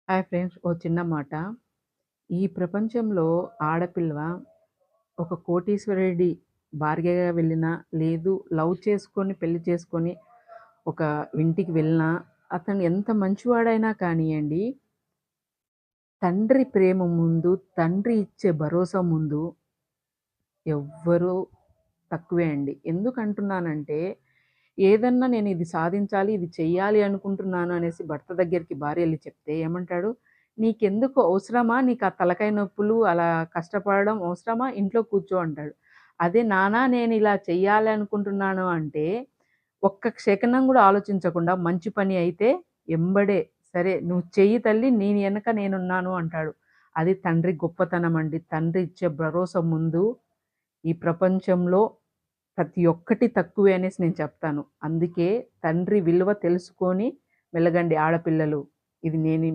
Hi friends. ఓ చిన్న మాట. ఈ ప్రపంచంలో ఆడపిల్ల ఒక కోటీశ్వరుడి భార్యగా వెళ్ళినా, లేదు లవ్ చేసుకొని, పెళ్లి చేసుకొని ఒక ఇంటికి వెళ్ళినా, అతను ఎంత మంచివాడైనా కానియండి, తండ్రి ప్రేమ ముందు, తండ్రి ఇచ్చే భరోసా ముందు ఎవ్వరూ తక్కువే అండి. ఎందుకంటున్నానంటే, ఏదన్నా నేను ఇది సాధించాలి, ఇది చెయ్యాలి అనుకుంటున్నాను అనేసి భర్త దగ్గరికి భార్య ఎళ్లి చెప్తే ఏమంటాడు? "నీకెందుకు అవసరమా? నీకు ఆ తలకాయ నొప్పులు, అలా కష్టపడడం అవసరమా? ఇంట్లో కూర్చో" అంటాడు. అదే నాన్న నేనిలా చెయ్యాలి అనుకుంటున్నాను అంటే, ఒక్క క్షణం గూడా ఆలోచించకుండా మంచి పని అయితే ఎంబడే "సరే నువ్వు చెయ్యి తల్లి, నీ ఎనక నేనున్నాను" అంటాడు. అది తండ్రి గొప్పతనం అండి. తండ్రి ఇచ్చే భరోసా ముందు ఈ ప్రపంచంలో ప్రతి ఒక్కటి తక్కువే అనేసి నేను చెప్తాను. అందుకే తండ్రి విలువ తెలుసుకొని మెలగండి ఆడపిల్లలు. ఇది నేను